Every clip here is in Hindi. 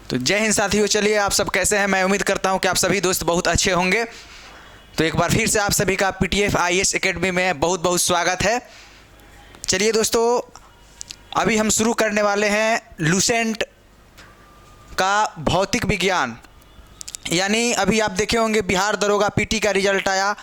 तो जय हिंद साथियों। चलिए, आप सब कैसे हैं? मैं उम्मीद करता हूं कि आप सभी दोस्त बहुत अच्छे होंगे। तो एक बार फिर से आप सभी का पीटीएफ आईएएस एकेडमी में बहुत बहुत स्वागत है। चलिए दोस्तों, अभी हम शुरू करने वाले हैं लूसेंट का भौतिक विज्ञान। यानी अभी आप देखे होंगे बिहार दरोगा पीटी का रिजल्ट आया,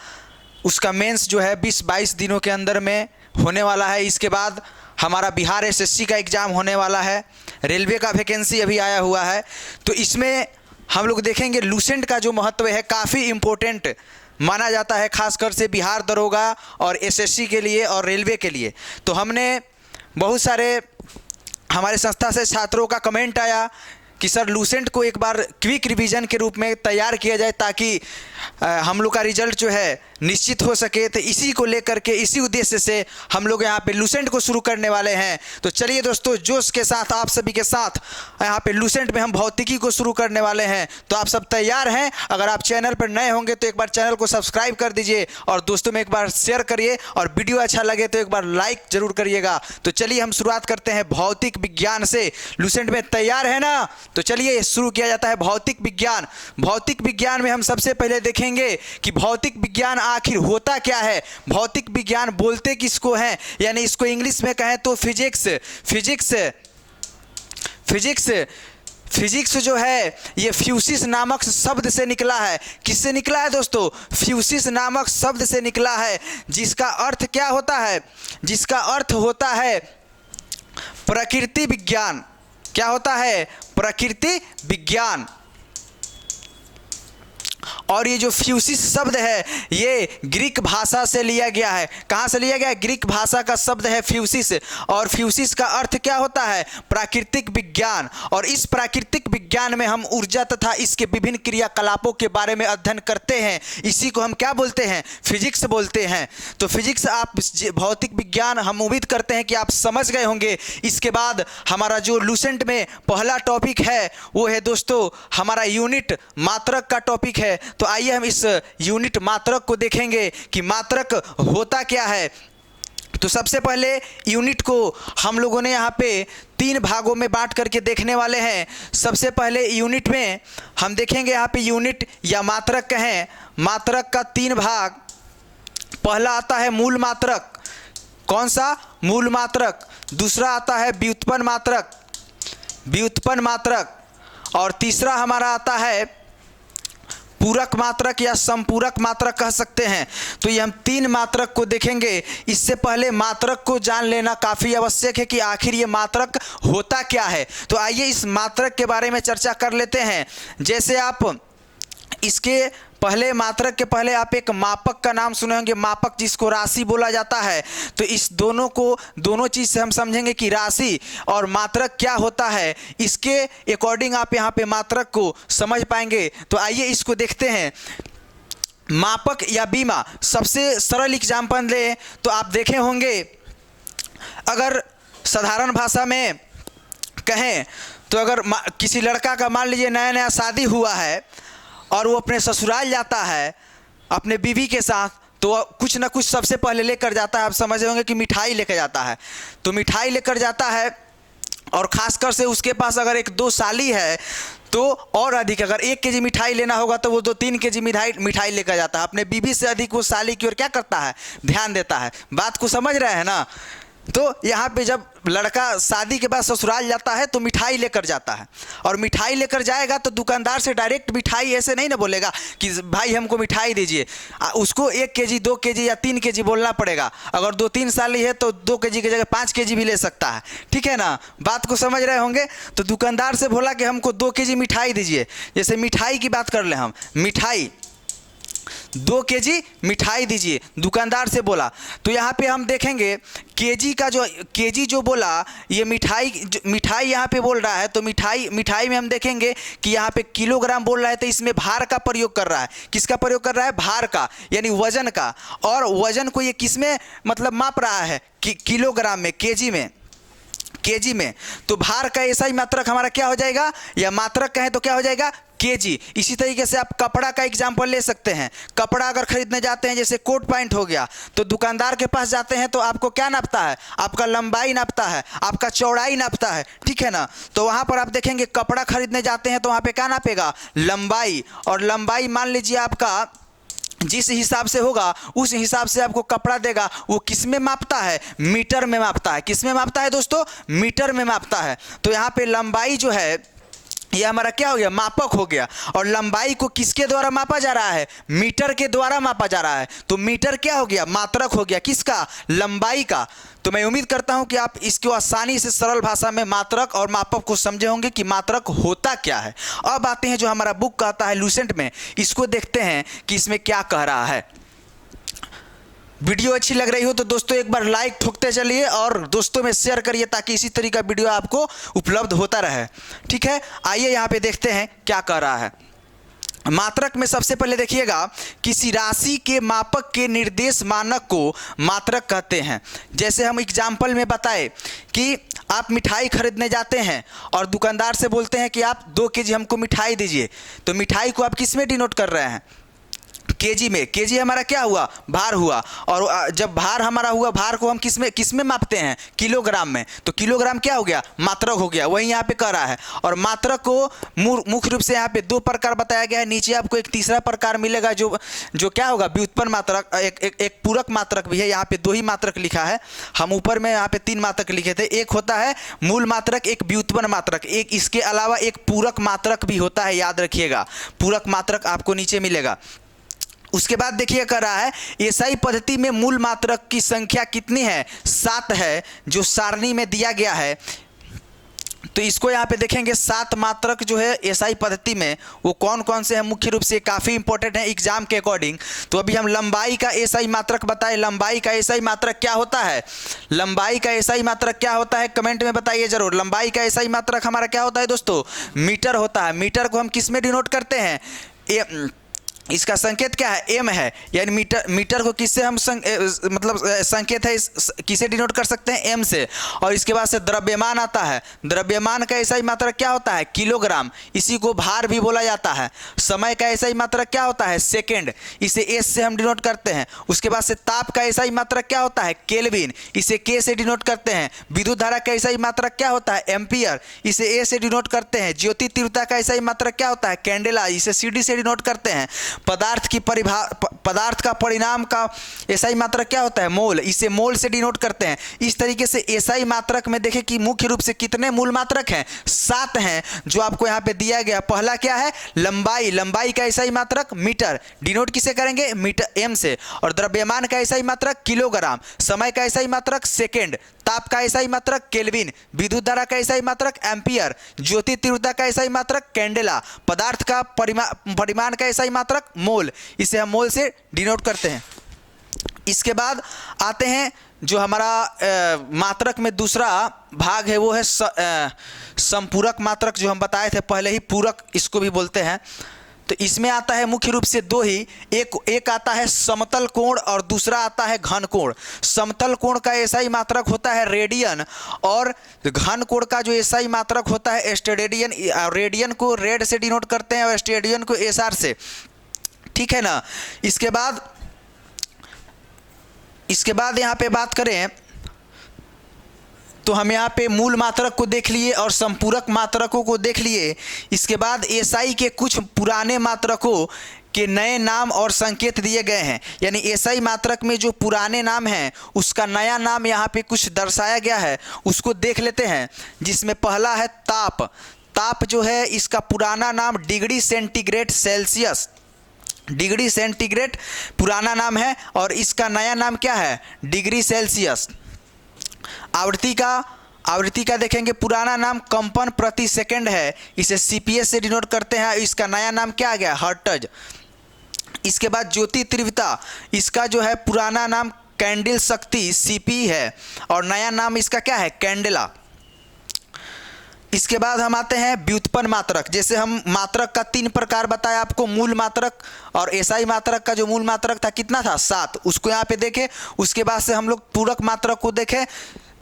उसका मेंस जो है 20-22 दिनों के अंदर में होने वाला है। इसके बाद हमारा बिहार एसएससी का एग्ज़ाम होने वाला है, रेलवे का वैकेंसी अभी आया हुआ है। तो इसमें हम लोग देखेंगे लूसेंट का जो महत्व है काफ़ी इम्पोर्टेंट माना जाता है, खासकर से बिहार दरोगा और एसएससी के लिए और रेलवे के लिए। तो हमने बहुत सारे हमारे संस्था से छात्रों का कमेंट आया कि सर लूसेंट को एक बार क्विक रिवीजन के रूप में तैयार किया जाए ताकि हम लोग का रिजल्ट जो है निश्चित हो सके। तो इसी को लेकर के, इसी उद्देश्य से हम लोग यहाँ पे लूसेंट को शुरू करने वाले हैं। तो चलिए दोस्तों, जोश के साथ आप सभी के साथ यहाँ पे लूसेंट में हम भौतिकी को शुरू करने वाले हैं। तो आप सब तैयार हैं? अगर आप चैनल पर नए होंगे तो एक बार चैनल को सब्सक्राइब कर दीजिए और दोस्तों में एक बार शेयर करिए, और वीडियो अच्छा लगे तो एक बार लाइक जरूर करिएगा। तो चलिए हम शुरुआत करते हैं भौतिक विज्ञान से। लूसेंट में तैयार है ना? तो चलिए शुरू किया जाता है भौतिक विज्ञान। भौतिक विज्ञान में हम सबसे पहले देखेंगे कि भौतिक विज्ञान आखिर होता क्या है, भौतिक विज्ञान बोलते किसको हैं, यानी इसको इंग्लिश में कहें तो फिजिक्स जो है ये फ्यूसिस नामक शब्द से निकला है। किससे निकला है दोस्तों? फ्यूसिस नामक शब्द से निकला है, जिसका अर्थ क्या होता है? जिसका अर्थ होता है प्रकृति विज्ञान। क्या होता है? प्रकृति विज्ञान। और ये जो फ्यूसिस शब्द है ये ग्रीक भाषा से लिया गया है। कहाँ से लिया गया है? ग्रीक भाषा का शब्द है फ्यूसिस, और फ्यूसिस का अर्थ क्या होता है? प्राकृतिक विज्ञान। और इस प्राकृतिक विज्ञान में हम ऊर्जा तथा इसके विभिन्न क्रियाकलापों के बारे में अध्ययन करते हैं। इसी को हम क्या बोलते हैं? फिजिक्स बोलते हैं। तो फिजिक्स आप भौतिक विज्ञान हम उम्मीद करते हैं कि आप समझ गए होंगे। इसके बाद हमारा जो लूसेंट में पहला टॉपिक है वो है दोस्तों हमारा यूनिट मात्रक का टॉपिक है। तो आइए हम इस यूनिट मात्रक को देखेंगे कि मात्रक होता क्या है। तो सबसे पहले यूनिट को हम लोगों ने यहाँ पे 3 भागों में बांट करके देखने वाले हैं। सबसे पहले यूनिट में हम देखेंगे यहाँ पे यूनिट या मात्रक कहें, मात्रक का 3 भाग। पहला आता है मूल मात्रक। कौन सा? मूल मात्रक। दूसरा आता है व्युत्पन्न मात्रक, और तीसरा हमारा आता है पूरक मात्रक या संपूरक मात्रक कह सकते हैं। तो ये हम 3 मात्रक को देखेंगे। इससे पहले मात्रक को जान लेना काफ़ी आवश्यक है कि आखिर ये मात्रक होता क्या है। तो आइए इस मात्रक के बारे में चर्चा कर लेते हैं। जैसे आप इसके पहले, मात्रक के पहले आप एक मापक का नाम सुने होंगे, मापक जिसको राशि बोला जाता है। तो इस दोनों चीज़ से हम समझेंगे कि राशि और मात्रक क्या होता है। इसके अकॉर्डिंग आप यहाँ पे मात्रक को समझ पाएंगे। तो आइए इसको देखते हैं। मापक या बीमा, सबसे सरल एग्जाम्पल ले तो आप देखे होंगे, अगर साधारण भाषा में कहें तो अगर किसी लड़का का मान लीजिए नया नया शादी हुआ है और वो अपने ससुराल जाता है अपने बीवी के साथ, तो कुछ ना कुछ सबसे पहले लेकर जाता है। आप समझ होंगे कि मिठाई लेकर जाता है। तो मिठाई लेकर जाता है, और ख़ासकर से उसके पास अगर 1-2 साली है तो और अधिक, अगर 1 केजी मिठाई लेना होगा तो वो 2-3 केजी मिठाई लेकर जाता है। अपने बीवी से अधिक वो साली की ओर क्या करता है? ध्यान देता है। बात को समझ रहे हैं ना? तो यहाँ पे जब लड़का शादी के बाद ससुराल जाता है तो मिठाई लेकर जाता है, और मिठाई लेकर जाएगा तो दुकानदार से डायरेक्ट मिठाई ऐसे नहीं ना बोलेगा कि भाई हमको मिठाई दीजिए। उसको 1 केजी 2 केजी या 3 केजी बोलना पड़ेगा। अगर 2-3 साल है तो 2 केजी की जगह 5 केजी भी ले सकता है। ठीक है ना? बात को समझ रहे होंगे। तो दुकानदार से बोला कि हमको 2 केजी मिठाई दीजिए। जैसे मिठाई की बात कर ले हम, मिठाई 2 केजी मिठाई दीजिए, दुकानदार से बोला। तो यहाँ पे हम देखेंगे केजी जो बोला, ये मिठाई यहाँ पे बोल रहा है। तो मिठाई में हम देखेंगे कि यहाँ पे किलोग्राम बोल रहा है, तो इसमें भार का प्रयोग कर रहा है। किसका प्रयोग कर रहा है? भार का, यानी वजन का। और वजन को ये किस में मतलब माप रहा है? कि किलोग्राम में, केजी में। केजी में, तो भार का एसआई मात्रक हमारा क्या हो जाएगा, या मात्रक कहें तो क्या हो जाएगा, केजी। इसी तरीके से आप कपड़ा का एग्जाम्पल ले सकते हैं। कपड़ा अगर खरीदने जाते हैं, जैसे कोट पैंट हो गया, तो दुकानदार के पास जाते हैं तो आपको क्या नापता है, आपका लंबाई नापता है, आपका चौड़ाई नापता है, ठीक है ना। तो वहाँ पर आप देखेंगे कपड़ा खरीदने जाते हैं तो वहाँ पे क्या नापेगा, लंबाई। और लंबाई मान लीजिए आपका जिस हिसाब से होगा उस हिसाब से आपको कपड़ा देगा। वो किस में मापता है, मीटर में मापता है। किस में मापता है दोस्तों, मीटर में मापता है। तो यहाँ पे लंबाई जो है ये हमारा क्या हो गया, मापक हो गया। और लंबाई को किसके द्वारा मापा जा रहा है, मीटर के द्वारा मापा जा रहा है। तो मीटर क्या हो गया, मात्रक हो गया, किसका, लंबाई का। तो मैं उम्मीद करता हूं कि आप इसको आसानी से सरल भाषा में मात्रक और मापक को समझे होंगे कि मात्रक होता क्या है। अब आते हैं जो हमारा बुक कहता है लूसेंट में, इसको देखते हैं कि इसमें क्या कह रहा है। वीडियो अच्छी लग रही हो तो दोस्तों एक बार लाइक ठोकते चलिए और दोस्तों में शेयर करिए ताकि इसी तरीके का वीडियो आपको उपलब्ध होता रहे, ठीक है। आइए यहाँ पे देखते हैं क्या कह रहा है। मात्रक में सबसे पहले देखिएगा, किसी राशि के मापक के निर्देश मानक को मात्रक कहते हैं। जैसे हम एग्जाम्पल में बताए कि आप मिठाई खरीदने जाते हैं और दुकानदार से बोलते हैं कि आप 2 केजी हमको मिठाई दीजिए। तो मिठाई को आप किस में डिनोट कर रहे हैं, केजी में। केजी हमारा क्या हुआ, भार हुआ। और जब भार हमारा हुआ, भार को हम किस में मापते हैं, किलोग्राम में। तो किलोग्राम क्या हो गया, मात्रक हो गया। वही यहाँ पे कह रहा है। और मात्रक को मुख्य रूप से यहाँ पे 2 प्रकार बताया गया है। नीचे आपको एक तीसरा प्रकार मिलेगा जो क्या होगा, व्युत्पन्न मात्रक। एक पूरक मात्रक भी है। यहाँ पे 2 ही मात्रक लिखा है, हम ऊपर में यहाँ पे 3 मात्रक लिखे थे। एक होता है मूल मात्रक, एक व्युत्पन्न मात्रक, एक इसके अलावा एक पूरक मात्रक भी होता है, याद रखिएगा। पूरक मात्रक आपको नीचे मिलेगा। उसके बाद देखिए कर रहा है, एसआई पद्धति में मूल मात्रक की संख्या कितनी है, 7 है, जो सारणी में दिया गया है। तो इसको यहाँ पे देखेंगे, 7 मात्रक जो है एसआई पद्धति में, वो कौन कौन से हैं, मुख्य रूप से काफ़ी इंपॉर्टेंट है एग्जाम के अकॉर्डिंग। तो अभी हम लंबाई का एसआई मात्रक बताए। लंबाई का एसआई मात्रक क्या होता है, लंबाई का एसआई मात्रक क्या होता है, कमेंट में बताइए जरूर। लंबाई का एसआई मात्रक हमारा क्या होता है दोस्तों, मीटर होता है। मीटर को हम किस में डिनोट करते हैं, इसका संकेत क्या है, एम है। यानी मीटर को किससे हम संकेत है किसे डिनोट कर सकते हैं, एम से। और इसके बाद से द्रव्यमान आता है। द्रव्यमान का एसआई मात्रक क्या होता है, किलोग्राम। इसी को भार भी बोला जाता है। समय का एसआई मात्रक क्या होता है, सेकेंड। इसे एस से हम डिनोट करते हैं। उसके बाद से ताप का एसआई मात्रक क्या होता है, केल्विन। इसे के से डिनोट करते हैं। विद्युत धारा का एसआई मात्रक क्या होता है, एम्पियर। इसे ए से डिनोट करते हैं। ज्योति तीव्रता का एसआई मात्रक क्या होता है, कैंडेला। इसे सीडी से डिनोट करते हैं। पदार्थ का परिणाम का एसआई मात्रक क्या होता है, मोल। इसे मोल से डिनोट करते हैं। इस तरीके से एसआई मात्रक में देखें कि मुख्य रूप से कितने मूल मात्रक हैं, 7 हैं, जो आपको यहाँ पे दिया गया। पहला क्या है, लंबाई। लंबाई का एसआई मात्रक मीटर, डिनोट किसे करेंगे, मीटर, एम से। और द्रव्यमान का एसआई मात्रक किलोग्राम। समय का एसआई मात्रक सेकेंड। ताप का एसआई मात्रक केल्विन। विद्युत धारा का एसआई मात्रक एम्पियर। ज्योति तीव्रता का एसआई मात्रक कैंडेला। पदार्थ का परिमाण का एसआई मात्रक मोल। इसे हम मोल से डिनोट करते हैं। इसके बाद आते हैं जो हमारा मात्रक में दूसरा भाग है, वो है संपूरक मात्रक, जो हम बताए थे पहले ही, पूरक इसको भी बोलते हैं। तो इसमें आता है मुख्य रूप से 2 ही, एक आता है समतल कोण और दूसरा आता है घन कोण। समतल कोण का एसआई मात्रक होता है रेडियन और घन कोण का जो एसआई मात्रक होता है स्टेरेडियन। रेडियन को रेड से डिनोट करते हैं और स्टेरेडियन को एसआर से, ठीक है ना। इसके बाद यहाँ पे बात करें तो हम यहाँ पे मूल मात्रक को देख लिए और संपूरक मात्रकों को देख लिए। इसके बाद एसआई के कुछ पुराने मात्रकों के नए नाम और संकेत दिए गए हैं। यानी एसआई मात्रक में जो पुराने नाम हैं उसका नया नाम यहाँ पे कुछ दर्शाया गया है, उसको देख लेते हैं। जिसमें पहला है ताप। ताप जो है इसका पुराना नाम degree centigrade Celsius, degree centigrade पुराना नाम है और इसका नया नाम क्या है, डिग्री सेल्सियस। आवृत्ति का देखेंगे पुराना नाम कंपन प्रति सेकंड है, इसे सीपीएस से डिनोट करते हैं। इसका नया नाम क्या आ गया, हर्ट्ज। इसके बाद ज्योति तीव्रता, इसका जो है पुराना नाम कैंडल शक्ति सीपी है और नया नाम इसका क्या है, कैंडेला। इसके बाद हम आते हैं व्युत्पन्न मात्रक। जैसे हम मात्रक का 3 प्रकार बताया आपको, मूल मात्रक और एसआई मात्रक का जो मूल मात्रक था कितना था, 7, उसको यहाँ पे देखें। उसके बाद से हम लोग पूरक मात्रक को देखें।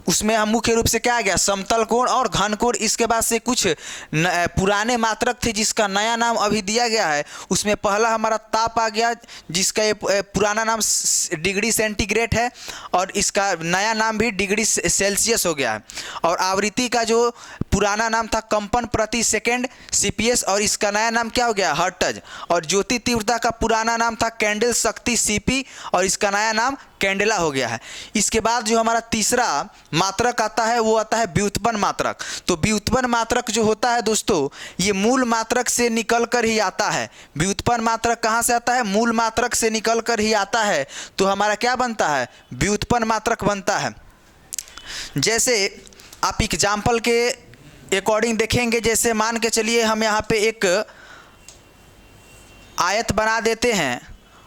उसमें हम मुख्य रूप से क्या आ गया, समतल कोण और घन कोण। इसके बाद से कुछ पुराने मात्रक थे जिसका नया नाम अभी दिया गया है। उसमें पहला हमारा ताप आ गया, जिसका ये पुराना नाम डिग्री सेंटीग्रेड है और इसका नया नाम भी डिग्री सेल्सियस हो गया है। और आवृत्ति का जो पुराना नाम था कंपन प्रति सेकंड CPS और इसका नया नाम क्या हो गया, हर्ट्ज। और ज्योति तीव्रता का पुराना नाम था कैंडल शक्ति CP और इसका नया नाम कैंडेला हो गया है। इसके बाद जो हमारा तीसरा मात्रक आता है वो आता है व्युत्पन्न मात्रक। तो व्युत्पन्न मात्रक जो होता है दोस्तों, ये मूल मात्रक से निकल कर ही आता है। व्युत्पन्न मात्रक कहाँ से आता है, मूल मात्रक से निकल कर ही आता है। तो हमारा क्या बनता है, व्युत्पन्न मात्रक बनता है। जैसे आप एग्जाम्पल के अकॉर्डिंग देखेंगे, जैसे मान के चलिए हम यहाँ पे एक आयत बना देते हैं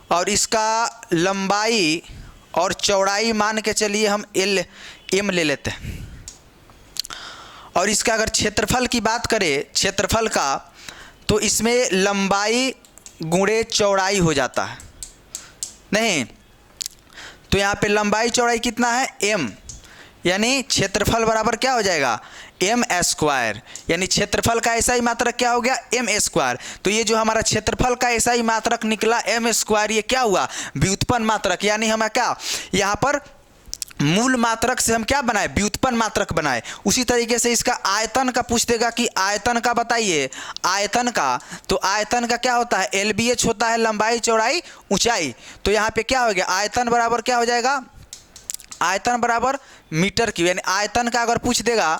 और इसका लंबाई और चौड़ाई मान के चलिए हम m ले लेते हैं। और इसका अगर क्षेत्रफल की बात करें, क्षेत्रफल का, तो इसमें लंबाई गुणे चौड़ाई हो जाता है नहीं। तो यहाँ पे लंबाई चौड़ाई कितना है, m, यानी क्षेत्रफल बराबर क्या हो जाएगा, m², यानी क्षेत्रफल का ऐसा ही मात्रक क्या हो गया, m²। तो ये जो हमारा क्षेत्रफल का ऐसा ही मात्रक निकला m², ये क्या हुआ, व्युत्पन्न मात्रक। यानी हमें क्या यहाँ पर मूल मात्रक से हम क्या बनाए, व्युत्पन्न मात्रक बनाए। उसी तरीके से इसका आयतन का पूछ देगा कि आयतन का बताइए, आयतन का, तो आयतन का क्या होता है, LBH होता है, लंबाई चौड़ाई ऊंचाई। तो यहाँ पे क्या हो गया, आयतन बराबर क्या हो जाएगा, आयतन बराबर मीटर क्यूब। यानी आयतन का अगर पूछ देगा,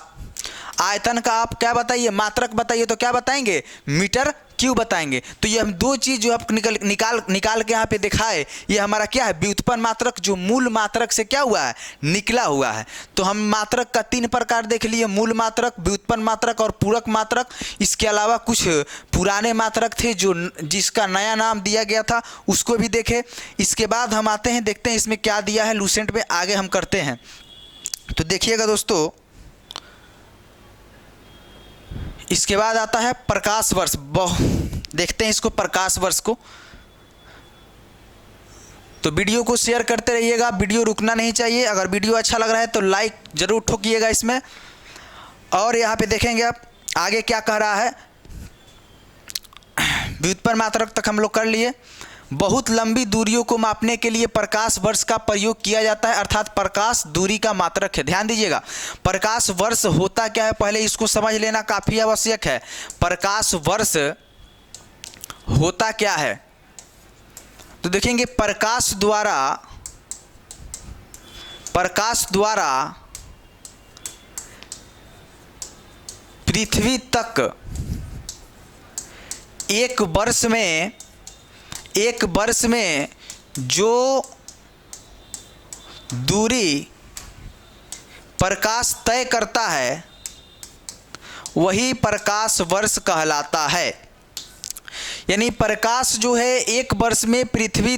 आयतन का आप क्या बताइए, मात्रक बताइए, तो क्या बताएंगे, मीटर क्यों बताएंगे। तो ये हम दो चीज़ जो आप निकाल के यहाँ पे दिखाए, ये हमारा क्या है, व्युत्पन्न मात्रक जो मूल मात्रक से क्या हुआ है, निकला हुआ है। तो हम मात्रक का 3 प्रकार देख लिए, मूल मात्रक, व्युत्पन्न मात्रक और पूरक मात्रक। इसके अलावा कुछ पुराने मात्रक थे जो जिसका नया नाम दिया गया था, उसको भी देखे। इसके बाद हम आते हैं, देखते हैं इसमें क्या दिया है लूसेंट में, आगे हम करते हैं। तो देखिएगा दोस्तों, इसके बाद आता है प्रकाश वर्ष। देखते हैं इसको, प्रकाश वर्ष को। तो वीडियो को शेयर करते रहिएगा, वीडियो रुकना नहीं चाहिए। अगर वीडियो अच्छा लग रहा है तो लाइक जरूर ठोकिएगा इसमें। और यहाँ पे देखेंगे आप आगे क्या कह रहा है। व्युत्पन्न मात्रक तक हम लोग कर लिए। बहुत लंबी दूरियों को मापने के लिए प्रकाश वर्ष का प्रयोग किया जाता है, अर्थात प्रकाश दूरी का मात्रक है। ध्यान दीजिएगा, प्रकाश वर्ष होता क्या है, पहले इसको समझ लेना काफ़ी आवश्यक है। प्रकाश वर्ष होता क्या है, तो देखेंगे प्रकाश द्वारा पृथ्वी तक एक वर्ष में जो दूरी प्रकाश तय करता है वही प्रकाश वर्ष कहलाता है। यानी प्रकाश जो है एक वर्ष में पृथ्वी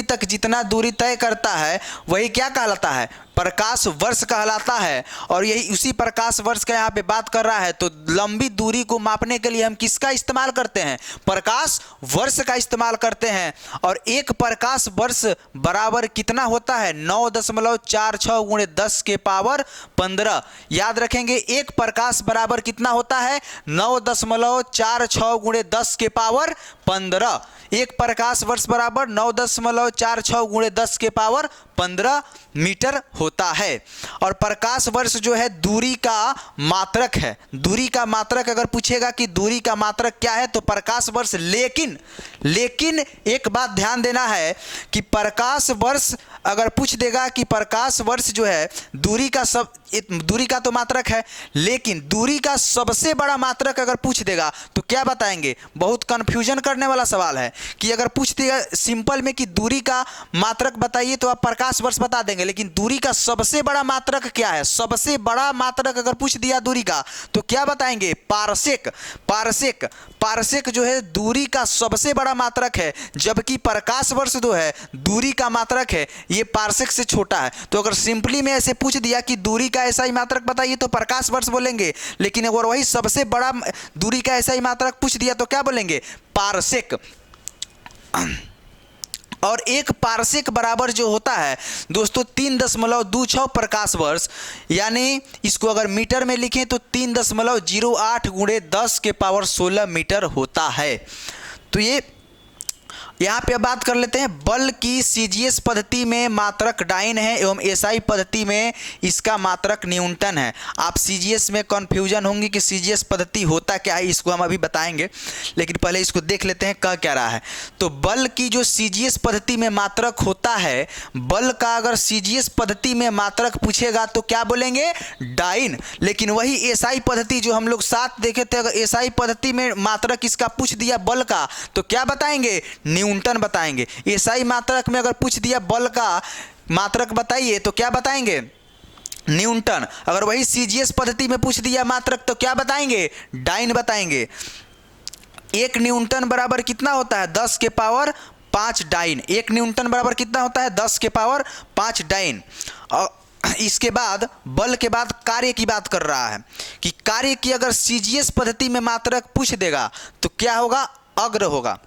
तक जितना दूरी तय करता है वही क्या कहलाता है, प्रकाश वर्ष कहलाता है। और यही उसी प्रकाश वर्ष का यहाँ पे बात कर रहा है। तो लंबी दूरी को मापने के लिए हम किसका इस्तेमाल करते हैं, प्रकाश वर्ष का इस्तेमाल करते हैं। और एक प्रकाश वर्ष बराबर कितना होता है, 9.46 गुणे 10 के पावर 15। याद रखेंगे, एक प्रकाश बराबर कितना होता है, 9.46 गुणे 10 के पावर 15। एक प्रकाश वर्ष बराबर 9.46 गुणे 10 के पावर 15 मीटर होता है। और प्रकाश वर्ष जो है दूरी का मात्रक है। दूरी का मात्रक अगर पूछेगा कि दूरी का मात्रक क्या है, तो प्रकाश वर्ष। लेकिन एक बात ध्यान देना है कि प्रकाश वर्ष अगर पूछ देगा कि प्रकाश वर्ष जो है दूरी का तो मात्रक है, लेकिन दूरी का सबसे बड़ा मात्रक अगर पूछ देगा तो क्या बताएंगे। बहुत कंफ्यूजन करने वाला सवाल है कि अगर पूछ देगा सिंपल में कि दूरी का मात्रक बताइए तो आप प्रकाश वर्ष बता देंगे, लेकिन दूरी का सबसे बड़ा मात्रक क्या है, सबसे बड़ा मात्रक अगर पूछ दिया दूरी का तो क्या बताएंगे, पारसेक। पारसेक जो है दूरी का सबसे बड़ा मात्रक है, जबकि प्रकाश वर्ष जो है दूरी का मात्रक है, ये पारसेक से छोटा है। तो अगर सिंपली में ऐसे पूछ दिया कि दूरी का ऐसा ही मात्रक बताइए तो प्रकाश वर्ष बोलेंगे, लेकिन अगर वही सबसे बड़ा दूरी का ऐसा ही मात्रक पूछ दिया तो क्या बोलेंगे, पारसेक। और एक पारसेक बराबर जो होता है दोस्तों 3.26 प्रकाश वर्ष, यानी इसको अगर मीटर में लिखें तो 3.08 गुणे 10 के पावर 16 मीटर होता है। तो ये यहाँ पे अब बात कर लेते हैं बल की सीजीएस पद्धति में मात्रक डाइन है एवं एसआई पद्धति में इसका मात्रक न्यूटन है। आप सीजीएस में कन्फ्यूजन होंगे कि सीजीएस पद्धति होता क्या है, इसको हम अभी बताएंगे, लेकिन पहले इसको देख लेते हैं कह क्या रहा है। तो बल की जो सीजीएस पद्धति में मात्रक होता है, बल का अगर सीजीएस पद्धति में मात्रक पूछेगा तो क्या बोलेंगे, डाइन। लेकिन वही एसआई पद्धति जो हम लोग साथ देखे थे, अगर एसआई पद्धति में मात्रक इसका पूछ दिया बल का तो क्या बताएंगे, न्यूटन बताएंगे। एसआई मात्रक में अगर पूछ दिया बल का मात्रक बताइए तो क्या बताएंगे, न्यूटन। अगर वही सीजीएस पद्धति में पूछ दिया मात्रक तो क्या बताएंगे, डाइन बताएंगे। 1 न्यूटन बराबर कितना होता है, 10 के पावर 5 डाइन। 1 न्यूटन बराबर कितना होता है, 10 के पावर 5 डाइन। और इसके बाद बल के बाद कार्य की बात कर रहा है कि कार्य की अगर सीजीएस पद्धति में मात्रक पूछ देगा तो क्या होगा, अर्घ होगा,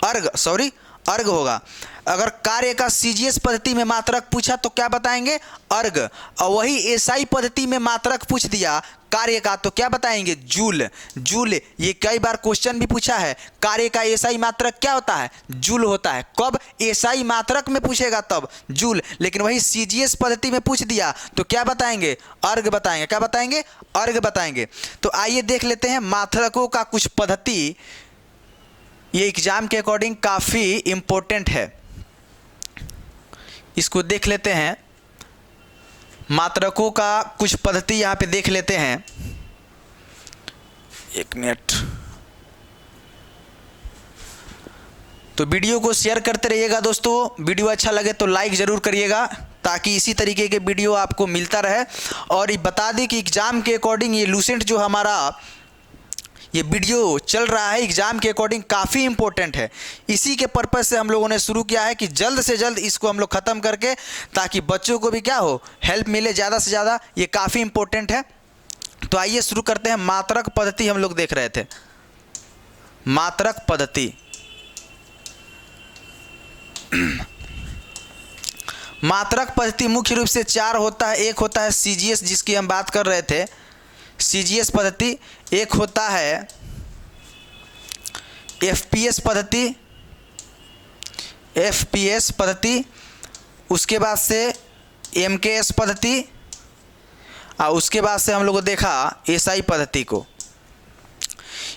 अर्घ होगा। अगर कार्य का सीजीएस पद्धति में मात्रक पूछा तो क्या बताएंगे, अर्घ। और वही एसआई पद्धति में मात्रक पूछ दिया कार्य का तो क्या बताएंगे, जूल। जूल, ये कई बार क्वेश्चन भी पूछा है, कार्य का एसआई मात्रक क्या होता है, जूल होता है। कब, एसआई मात्रक में पूछेगा तब जूल, लेकिन वही सीजीएस पद्धति में पूछ दिया तो क्या बताएंगे, अर्घ बताएंगे। क्या बताएंगे, अर्घ बताएंगे। तो आइए देख लेते हैं मात्रकों का कुछ पद्धति, ये एग्जाम के अकॉर्डिंग काफ़ी इम्पोर्टेंट है। इसको देख लेते हैं, मात्रकों का कुछ पद्धति यहाँ पे देख लेते हैं। 1 मिनट। तो वीडियो को शेयर करते रहिएगा दोस्तों, वीडियो अच्छा लगे तो लाइक ज़रूर करिएगा ताकि इसी तरीके के वीडियो आपको मिलता रहे। और ये बता दें कि एग्ज़ाम के अकॉर्डिंग ये लूसेंट जो हमारा ये वीडियो चल रहा है एग्ज़ाम के अकॉर्डिंग काफ़ी इंपॉर्टेंट है। इसी के पर्पज़ से हम लोगों ने शुरू किया है कि जल्द से जल्द इसको हम लोग ख़त्म करके ताकि बच्चों को भी क्या हो, हेल्प मिले ज़्यादा से ज़्यादा। ये काफ़ी इंपॉर्टेंट है। तो आइए शुरू करते हैं। मात्रक पद्धति हम लोग देख रहे थे, मात्रक पद्धति। मात्रक पद्धति मुख्य रूप से 4 होता है। एक होता है सीजीएस जिसकी हम बात कर रहे थे, सीजीएस पद्धति। एक होता है एफपीएस पद्धति, एफपीएस पद्धति। उसके बाद से एमकेएस पद्धति और उसके बाद से हम लोगों को देखा एसआई पद्धति को।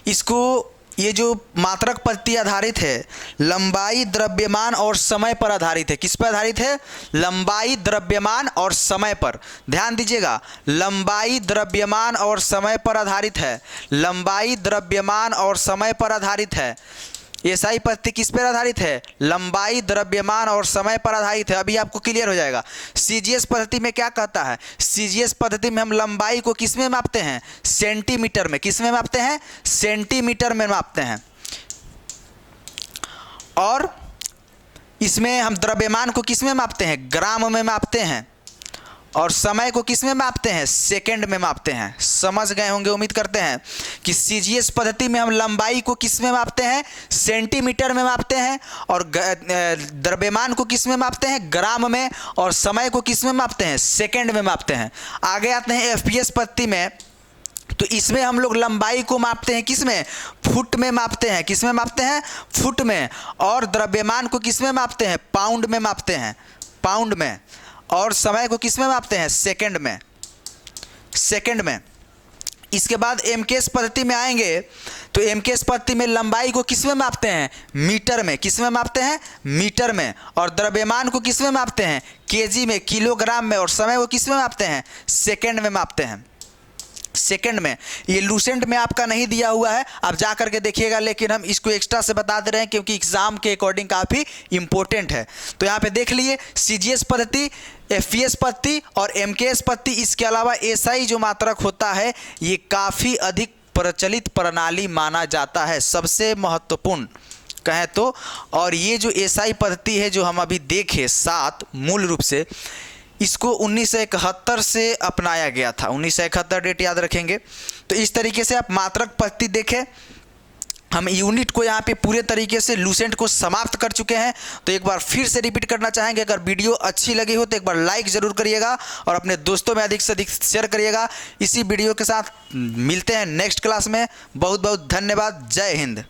इसको ये जो मात्रक पद्धति आधारित है, लंबाई, द्रव्यमान और समय पर आधारित है। किस पर आधारित है, लंबाई, द्रव्यमान और समय पर। ध्यान दीजिएगा, लंबाई, द्रव्यमान और समय पर आधारित है। लंबाई, द्रव्यमान और समय पर आधारित है। एसआई पद्धति किस पर आधारित है, लंबाई, द्रव्यमान और समय पर आधारित है। अभी आपको क्लियर हो जाएगा। सीजीएस पद्धति में क्या कहता है, सीजीएस पद्धति में हम लंबाई को किस में मापते हैं, सेंटीमीटर में। किस में मापते हैं, सेंटीमीटर में मापते हैं। और इसमें हम द्रव्यमान को किस में मापते हैं, ग्राम में मापते हैं। और समय को किस में मापते हैं, सेकंड में मापते हैं। समझ गए होंगे उम्मीद करते हैं कि सीजीएस पद्धति में हम लंबाई को किस में मापते हैं, सेंटीमीटर में मापते हैं। और द्रव्यमान को किस में मापते हैं, ग्राम में। और समय को किस में मापते हैं, सेकंड में मापते हैं। आगे आते हैं एफपीएस पद्धति में। तो इसमें हम लोग लंबाई को मापते हैं किस में, फुट में मापते हैं। किस में मापते हैं, फुट में। और द्रव्यमान को किस में मापते हैं, पाउंड में मापते हैं, पाउंड में। और समय को किस में मापते हैं, सेकंड में, सेकंड में। इसके बाद एमकेएस पद्धति में आएंगे तो एमकेएस पद्धति में लंबाई को किस में मापते हैं, मीटर में। किस में मापते हैं, मीटर में। और द्रव्यमान को किस में मापते हैं, केजी में, किलोग्राम में। और समय को किस में मापते हैं, सेकंड में मापते हैं, सेकंड में। ये लूसेंट में आपका नहीं दिया हुआ है, आप जा करके देखिएगा, लेकिन हम इसको एक्स्ट्रा से बता दे रहे हैं क्योंकि एग्जाम के अकॉर्डिंग काफ़ी इंपॉर्टेंट है। तो यहाँ पे देख लिए सीजीएस पद्धति, एफपीएस पद्धति और एमकेएस पद्धति। इसके अलावा एसआई जो मात्रक होता है ये काफ़ी अधिक प्रचलित प्रणाली माना जाता है, सबसे महत्वपूर्ण कहें तो। और ये जो एसआई पद्धति है जो हम अभी देखे 7, मूल रूप से इसको 1971 से अपनाया गया था। 1971 डेट याद रखेंगे। तो इस तरीके से आप मात्रक पद्धति देखें। हम यूनिट को यहाँ पे पूरे तरीके से लूसेंट को समाप्त कर चुके हैं। तो एक बार फिर से रिपीट करना चाहेंगे, अगर वीडियो अच्छी लगी हो तो एक बार लाइक ज़रूर करिएगा और अपने दोस्तों में अधिक से अधिक शेयर करिएगा। इसी वीडियो के साथ मिलते हैं नेक्स्ट क्लास में। बहुत बहुत धन्यवाद। जय हिंद।